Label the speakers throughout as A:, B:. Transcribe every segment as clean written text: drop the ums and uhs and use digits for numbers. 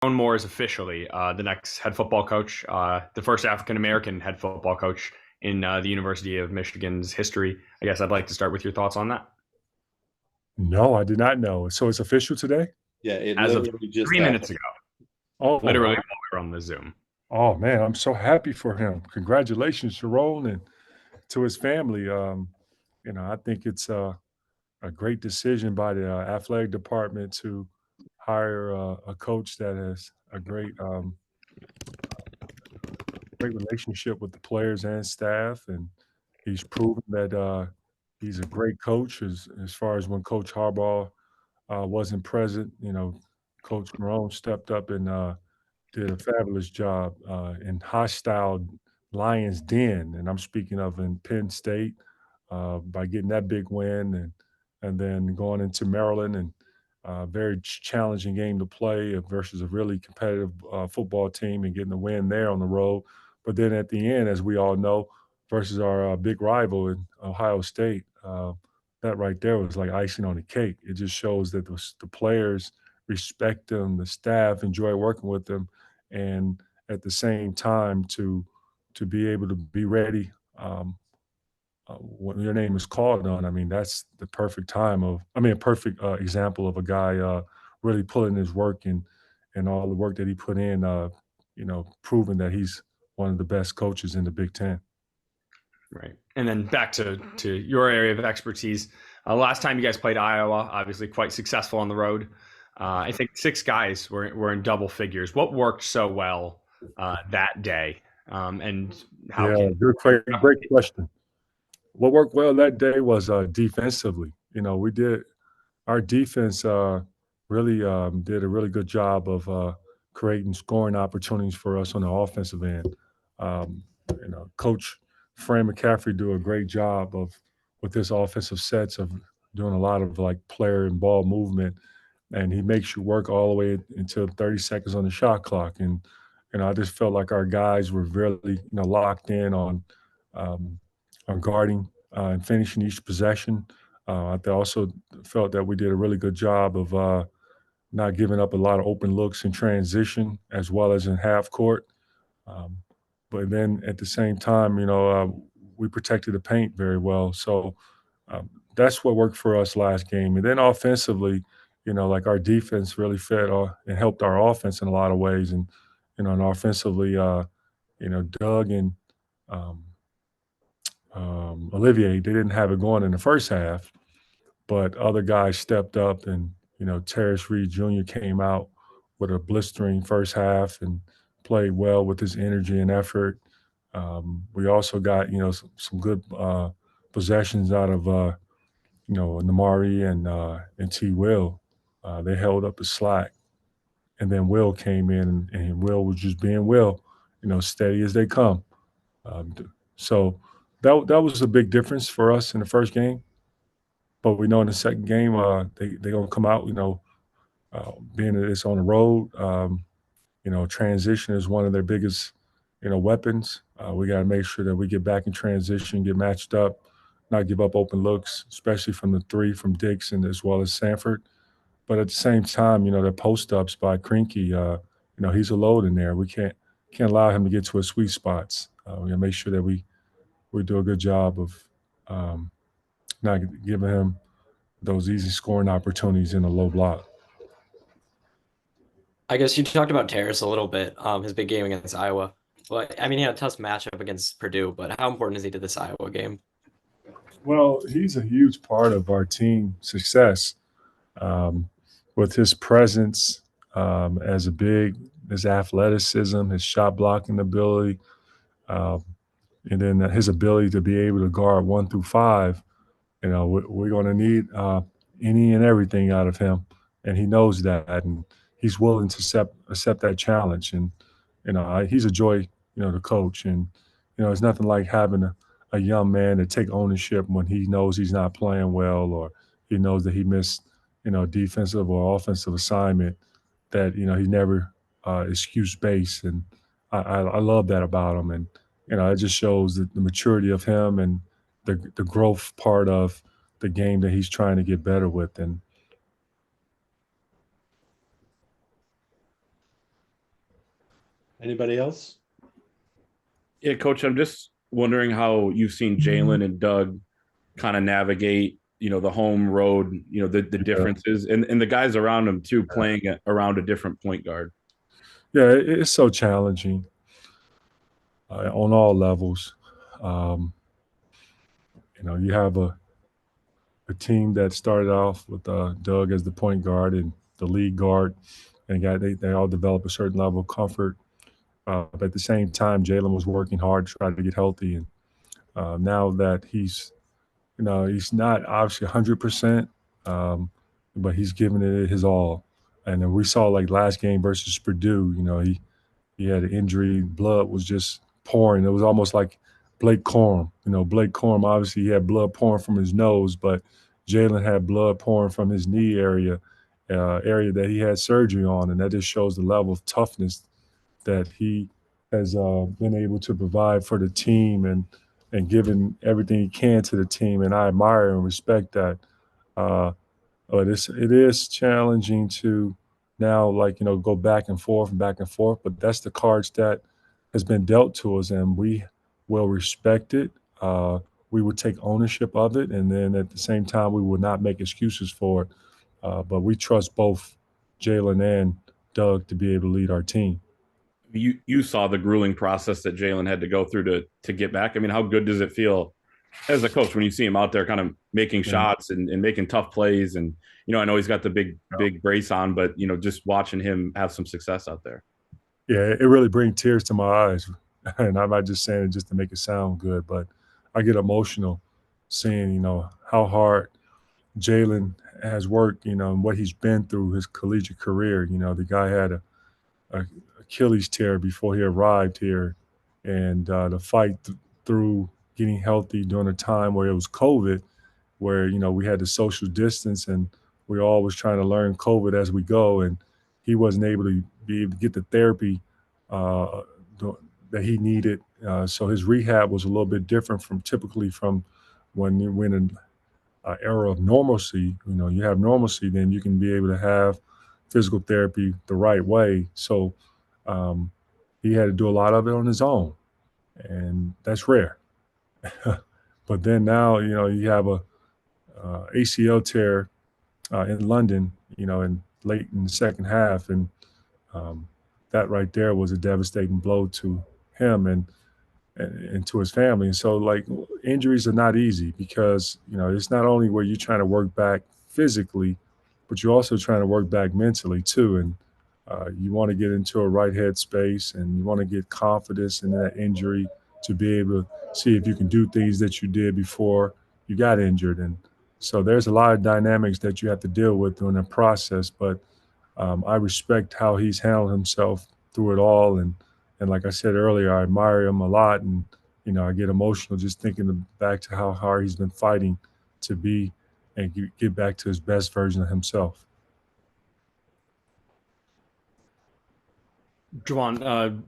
A: Moore is officially the next head football coach, the first African-American head football coach in the University of Michigan's history. I guess I'd like to start with your thoughts on that.
B: No, I did not know. So it's official today?
C: Yeah, it
A: As of
C: literally just
A: 3 minutes
C: happened.
A: ago,
B: Oh,
A: literally
B: wow.
A: while we were on the Zoom.
B: Oh, man, I'm so happy for him. Congratulations, Sherrone, and to his family. I think it's a great decision by the athletic department to hire a coach that has a great relationship with the players and staff, and he's proven that he's a great coach as far as when Coach Harbaugh wasn't present. Coach Marone stepped up and did a fabulous job in hostile Lions Den, and I'm speaking of in Penn State by getting that big win, and then going into Maryland and very challenging game to play versus a really competitive football team and getting the win there on the road. But then at the end, as we all know, versus our big rival in Ohio State, that right there was like icing on the cake. It just shows that the players respect them, the staff enjoy working with them, and at the same time to be able to be ready when your name is called on. I mean, that's the perfect time of. I mean, a perfect example of a guy really pulling his work and all the work that he put in. Proving that he's one of the best coaches in the Big Ten.
A: Right. And then back to your area of expertise. Last time you guys played Iowa, obviously quite successful on the road. I think 6 guys were in double figures. What worked so well that day? And how
B: Yeah,
A: can
B: great question. What worked well that day was defensively. We did our defense really did a really good job of creating scoring opportunities for us on the offensive end. Coach Fran McCaffrey do a great job of with his offensive sets of doing a lot of like player and ball movement, and he makes you work all the way until 30 seconds on the shot clock. And I just felt like our guys were really locked in um, on guarding and finishing each possession. I also felt that we did a really good job of not giving up a lot of open looks in transition as well as in half court. Um, but then at the same time, we protected the paint very well. So that's what worked for us last game. And then offensively, like our defense really fed and helped our offense in a lot of ways. And offensively, Doug and um, Olivier, they didn't have it going in the first half, but other guys stepped up, and Terrace Reed Jr. came out with a blistering first half and played well with his energy and effort. We also got some good possessions out of Namari and T. Will. They held up the slack, and then Will came in, and Will was just being Will, steady as they come. So that was a big difference for us in the first game. But we know in the second game, they gonna come out. Being that it's on the road, transition is one of their biggest, weapons. We got to make sure that we get back in transition, get matched up, not give up open looks, especially from the three from Dixon as well as Sanford. But at the same time, the post ups by Krinky, he's a load in there. We can't allow him to get to his sweet spots. We got to make sure that we do a good job of um, not giving him those easy scoring opportunities in a low block.
D: I guess you talked about Terrace a little bit, his big game against Iowa. Well, I mean, he had a tough matchup against Purdue, but how important is he to this Iowa game?
B: Well, he's a huge part of our team success um, with his presence as a big, his athleticism, his shot blocking ability, um, and then his ability to be able to guard 1 through 5. We're going to need any and everything out of him, and he knows that, and he's willing to accept that challenge. And he's a joy, to coach, and it's nothing like having a young man to take ownership when he knows he's not playing well, or he knows that he missed, defensive or offensive assignment that he never excuse based, and I love that about him, and it just shows the maturity of him and the growth part of the game that he's trying to get better with. And
C: Anybody else?
E: Yeah, Coach, I'm just wondering how you've seen Jaylen and Doug kind of navigate, the home road, the differences and the guys around them too, playing around a different point guard.
B: Yeah, it's so challenging on all levels. You have a team that started off with Doug as the point guard and the lead guard, and they all develop a certain level of comfort. But at the same time, Jaylen was working hard to try to get healthy, and now that he's not obviously 100%, but he's giving it his all. And then we saw like last game versus Purdue, he had an injury, blood was just pouring. It was almost like Blake Corum. Blake Corum, obviously he had blood pouring from his nose, but Jaylen had blood pouring from his knee area that he had surgery on. And that just shows the level of toughness that he has been able to provide for the team and giving everything he can to the team. And I admire and respect that. But it is challenging to now, go back and forth, but that's the cards that has been dealt to us, and we will respect it. We would take ownership of it, and then at the same time, we would not make excuses for it. But we trust both Jaylen and Doug to be able to lead our team.
E: You saw the grueling process that Jaylen had to go through to get back. I mean, how good does it feel as a coach when you see him out there kind of making shots and making tough plays? And, I know he's got the big brace on, but, just watching him have some success out there.
B: Yeah, it really brings tears to my eyes. And I'm not just saying it just to make it sound good, but I get emotional seeing, how hard Jaylen has worked, and what he's been through his collegiate career. The guy had a Achilles tear before he arrived here, and the fight through getting healthy during a time where it was COVID, where we had the social distance and we all was trying to learn COVID as we go, and he wasn't able to get the therapy that he needed. So his rehab was a little bit different from typically from when you're in an era of normalcy. You have normalcy, then you can be able to have physical therapy the right way. So he had to do a lot of it on his own, and that's rare. But then now, you have a ACL tear in London, in late in the second half, and that right there was a devastating blow to him and to his family. And so, injuries are not easy because it's not only where you're trying to work back physically, but you're also trying to work back mentally too. And you want to get into a right head space, and you want to get confidence in that injury to be able to see if you can do things that you did before you got injured. And so there's a lot of dynamics that you have to deal with during the process. But I respect how he's handled himself through it all. And like I said earlier, I admire him a lot. And, I get emotional just thinking back to how hard he's been fighting to be and get back to his best version of himself.
A: Juwan,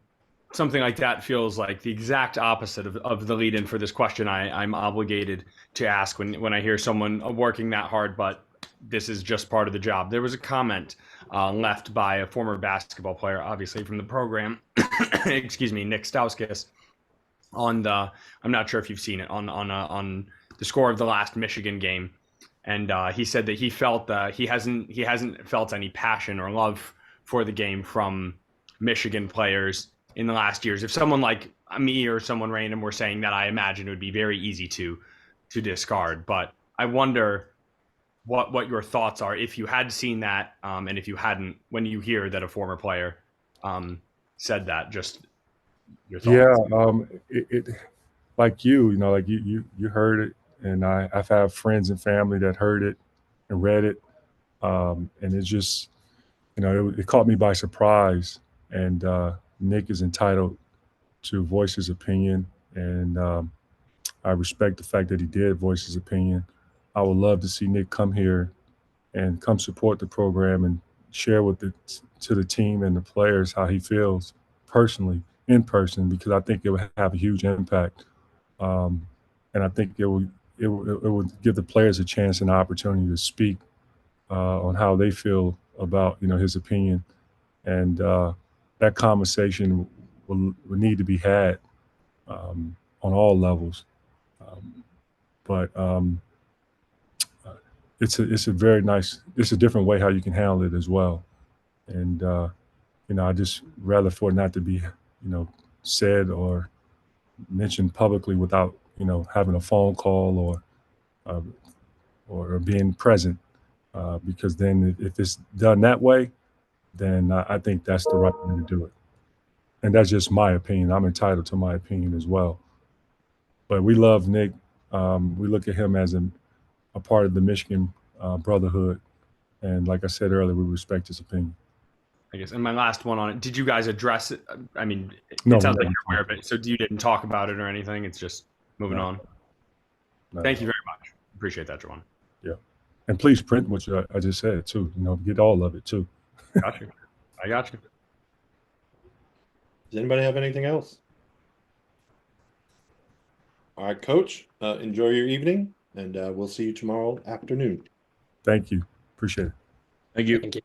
A: something like that feels like the exact opposite of the lead-in for this question I'm obligated to ask when I hear someone working that hard, but this is just part of the job. There was a comment left by a former basketball player, obviously from the program, excuse me, Nick Stauskas, on I'm not sure if you've seen it, on the score of the last Michigan game. And he said that he felt he hasn't felt any passion or love for the game from Michigan players in the last years. If someone like me or someone random were saying that, I imagine it would be very easy to discard. But I wonder what your thoughts are if you had seen that, and if you hadn't, when you hear that a former player said that, just your thoughts.
B: Yeah, it like you heard it, and I've had friends and family that heard it and read it, and it just it caught me by surprise. And Nick is entitled to voice his opinion, and I respect the fact that he did voice his opinion. I would love to see Nick come here and come support the program and share to the team and the players how he feels personally in person, because I think it would have a huge impact, and I think it would give the players a chance and opportunity to speak on how they feel about his opinion, and that conversation will need to be had on all levels. But it's a very nice. It's a different way how you can handle it as well. And I just rather for it not to be said or mentioned publicly without having a phone call or being present. Because then if it's done that way, then I think that's the right way to do it. And that's just my opinion. I'm entitled to my opinion as well. But we love Nick. We look at him as a part of the Michigan brotherhood. And like I said earlier, we respect his opinion.
A: I guess. And my last one on it, did you guys address it? I mean, it
B: No,
A: sounds
B: we
A: like
B: didn't.
A: you're aware of it. So you didn't talk about it or anything? It's just moving
B: No.
A: on.
B: No,
A: Thank you very much. Appreciate that, Juwan.
B: Yeah. And please print what I just said too. Get all of it too.
A: Got you. I got you.
C: Does anybody have anything else? All right, Coach, enjoy your evening, and we'll see you tomorrow afternoon.
B: Thank you. Appreciate it.
E: Thank you.
D: Thank you.